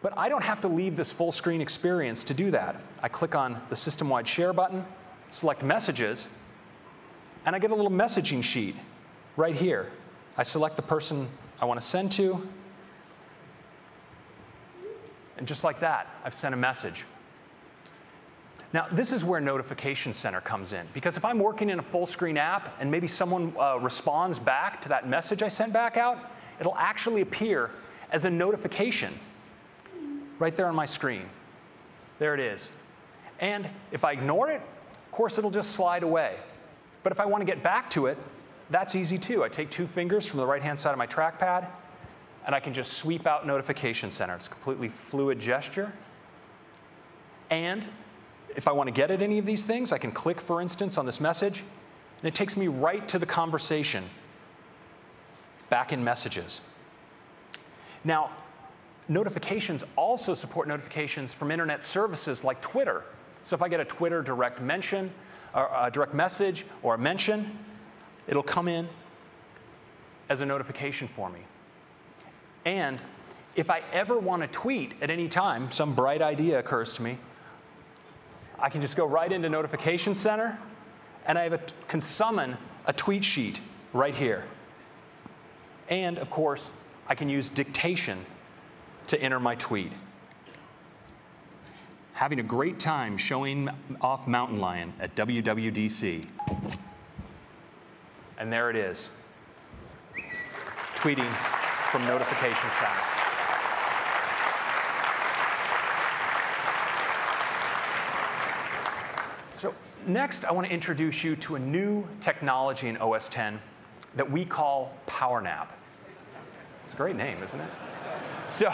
But I don't have to leave this full screen experience to do that. I click on the system-wide share button, select messages, and I get a little messaging sheet right here. I select the person I want to send to, and just like that, I've sent a message. Now, this is where Notification Center comes in, because if I'm working in a full screen app and maybe someone responds back to that message I sent back out, it'll actually appear as a notification right there on my screen. There it is. And if I ignore it, of course, it'll just slide away. But if I want to get back to it, that's easy too. I take 2 fingers from the right-hand side of my trackpad, and I can just sweep out Notification Center. It's a completely fluid gesture. And if I want to get at any of these things, I can click, for instance, on this message, and it takes me right to the conversation back in Messages. Now, notifications also support notifications from internet services like Twitter. So if I get a Twitter direct mention, or a direct message, or a mention, it'll come in as a notification for me. And if I ever want to tweet at any time, some bright idea occurs to me, I can just go right into Notification Center, and I can summon a tweet sheet right here. And of course, I can use dictation to enter my tweet. Having a great time showing off Mountain Lion at WWDC. And there it is, tweeting from Notification Center. So next, I want to introduce you to a new technology in OS X that we call PowerNap. It's a great name, isn't it? So,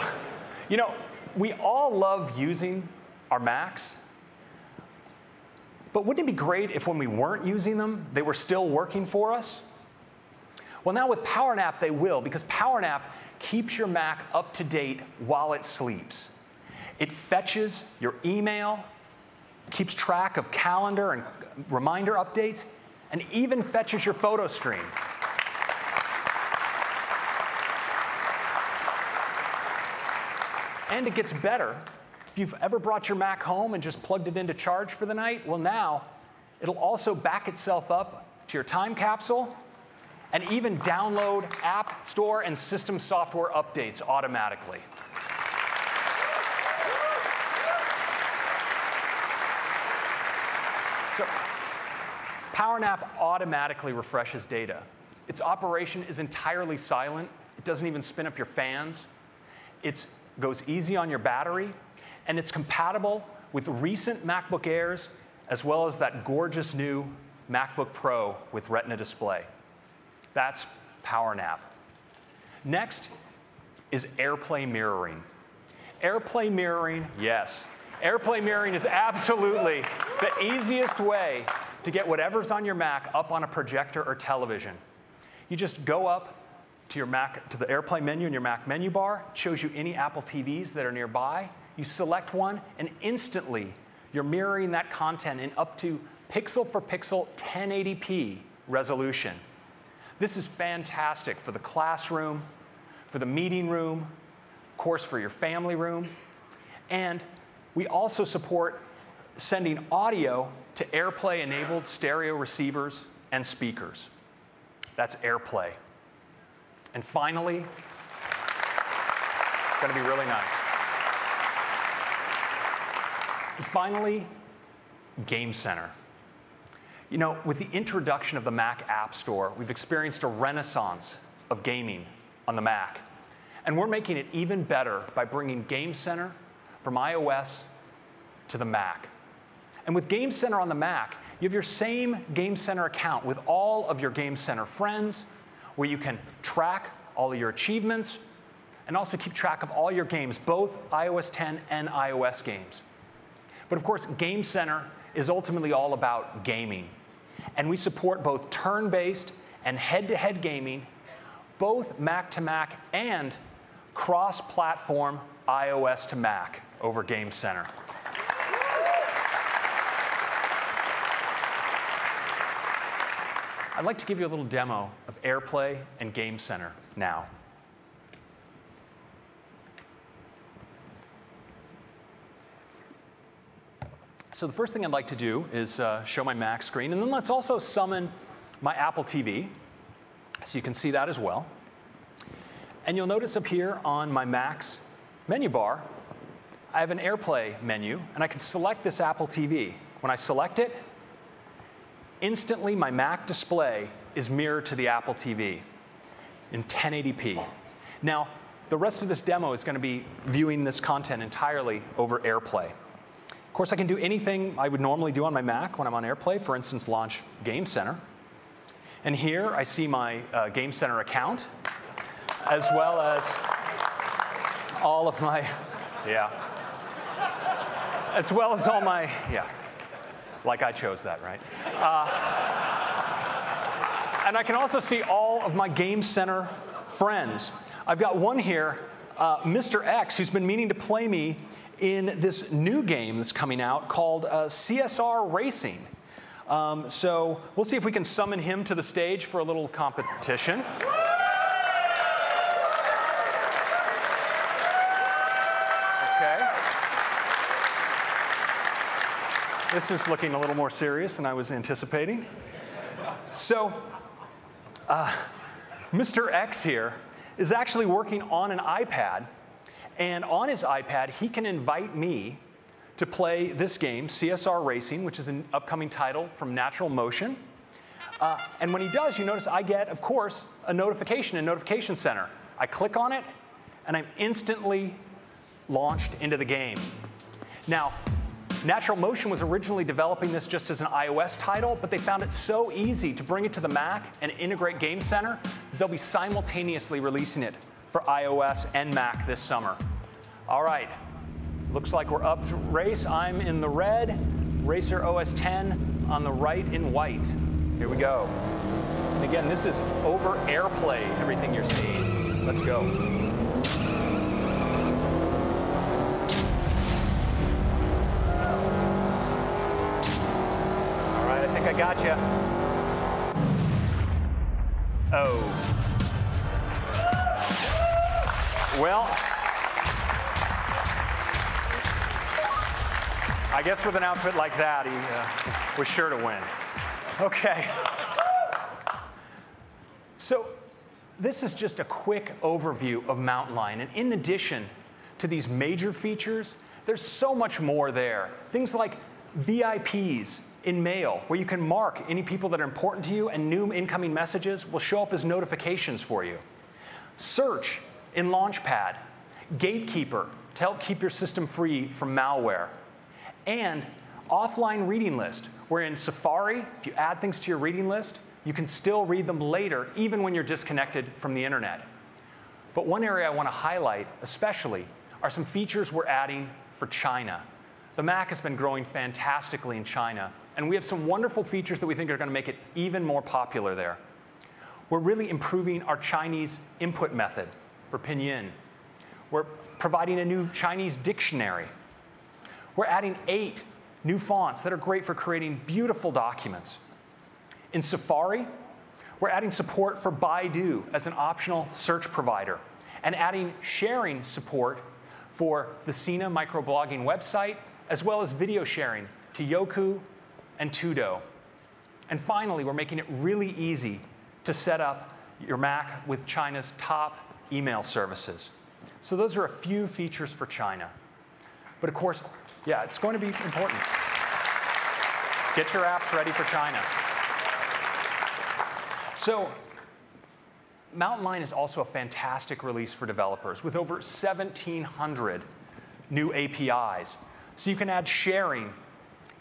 you know, we all love using our Macs, but wouldn't it be great if when we weren't using them, they were still working for us? Well, now with PowerNap, they will, because PowerNap keeps your Mac up to date while it sleeps. It fetches your email, keeps track of calendar and reminder updates, and even fetches your photo stream. And it gets better. If you've ever brought your Mac home and just plugged it into charge for the night, well, now it'll also back itself up to your time capsule and even download App Store and system software updates automatically. So PowerNap automatically refreshes data. Its operation is entirely silent. It doesn't even spin up your fans. It goes easy on your battery, and it's compatible with recent MacBook Airs, as well as that gorgeous new MacBook Pro with Retina display. That's PowerNap. Next is AirPlay Mirroring. AirPlay Mirroring, yes. AirPlay Mirroring is absolutely the easiest way to get whatever's on your Mac up on a projector or television. You just go up to your Mac, to the AirPlay menu in your Mac menu bar. It shows you any Apple TVs that are nearby. You select one, and instantly you're mirroring that content in up to pixel for pixel 1080p resolution. This is fantastic for the classroom, for the meeting room, of course for your family room. And we also support sending audio to AirPlay-enabled stereo receivers and speakers. That's AirPlay. And finally, it's going to be really nice. And finally, Game Center. You know, with the introduction of the Mac App Store, we've experienced a renaissance of gaming on the Mac. And we're making it even better by bringing Game Center from iOS to the Mac. And with Game Center on the Mac, you have your same Game Center account with all of your Game Center friends, where you can track all of your achievements and also keep track of all your games, both iOS 10 and iOS games. But of course, Game Center is ultimately all about gaming. And we support both turn-based and head-to-head gaming, both Mac to Mac and cross-platform iOS to Mac over Game Center. I'd like to give you a little demo of AirPlay and Game Center now. So the first thing I'd like to do is show my Mac screen, and then let's also summon my Apple TV, so you can see that as well. And you'll notice up here on my Mac's menu bar, I have an AirPlay menu, and I can select this Apple TV. When I select it, instantly my Mac display is mirrored to the Apple TV in 1080p. Now, the rest of this demo is going to be viewing this content entirely over AirPlay. Of course, I can do anything I would normally do on my Mac when I'm on AirPlay, for instance, launch Game Center. And here I see my Game Center account, as well as all of my, as well as all my, like I chose that, right? And I can also see all of my Game Center friends. I've got one here, Mr. X, who's been meaning to play me in this new game that's coming out called CSR Racing. So we'll see if we can summon him to the stage for a little competition. Okay. This is looking a little more serious than I was anticipating. So Mr. X here is actually working on an iPad. And on his iPad, he can invite me to play this game, CSR Racing, which is an upcoming title from Natural Motion. And when he does, you notice I get, of course, a notification in Notification Center. I click on it, and I'm instantly launched into the game. Now, Natural Motion was originally developing this just as an iOS title, but they found it so easy to bring it to the Mac and integrate Game Center, they'll be simultaneously releasing it for iOS and Mac this summer. All right, looks like we're up to race. I'm in the red, Racer OS 10 on the right in white. Here we go. And again, this is over AirPlay, everything you're seeing. Let's go. All right, I think I got you. Oh. Well, I guess with an outfit like that, he was sure to win. Okay. So this is just a quick overview of Mountain Lion. And in addition to these major features, there's so much more there. Things like VIPs in Mail, where you can mark any people that are important to you, and new incoming messages will show up as notifications for you. Search in Launchpad, Gatekeeper to help keep your system free from malware, and offline reading list, where in Safari, if you add things to your reading list, you can still read them later, even when you're disconnected from the internet. But one area I want to highlight especially are some features we're adding for China. The Mac has been growing fantastically in China, and we have some wonderful features that we think are going to make it even more popular there. We're really improving our Chinese input method for Pinyin. We're providing a new Chinese dictionary. We're adding 8 new fonts that are great for creating beautiful documents. In Safari, we're adding support for Baidu as an optional search provider, and adding sharing support for the Sina microblogging website, as well as video sharing to Youku and Tudo. And finally, we're making it really easy to set up your Mac with China's top email services. So those are a few features for China. But of course, yeah, it's going to be important. Get your apps ready for China. So Mountain Lion is also a fantastic release for developers with over 1,700 new APIs. So you can add sharing,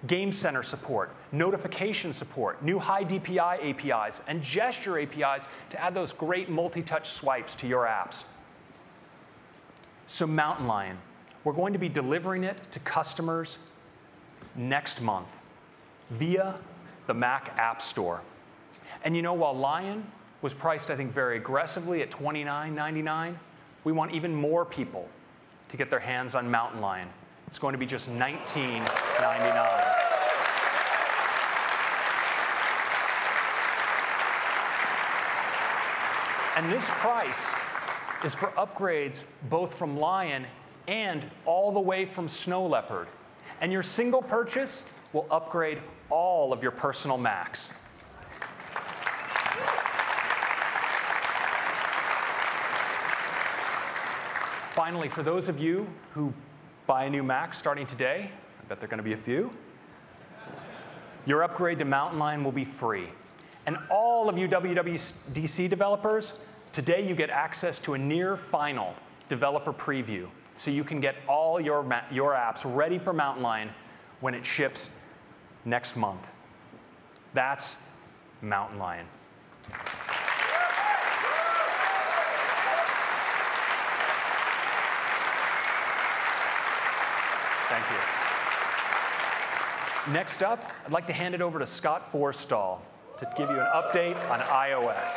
Game Center support, notification support, new high DPI APIs, and gesture APIs to add those great multi-touch swipes to your apps. So Mountain Lion, we're going to be delivering it to customers next month via the Mac App Store. And you know, while Lion was priced, I think, very aggressively at $29.99, we want even more people to get their hands on Mountain Lion. It's going to be just $19.99. And this price is for upgrades both from Lion and all the way from Snow Leopard. And your single purchase will upgrade all of your personal Macs. Finally, for those of you who buy a new Mac starting today, I bet there are going to be a few, your upgrade to Mountain Lion will be free. And all of you WWDC developers, today you get access to a near-final developer preview, so you can get all your apps ready for Mountain Lion when it ships next month. That's Mountain Lion. Thank you. Next up, I'd like to hand it over to Scott Forstall to give you an update on iOS.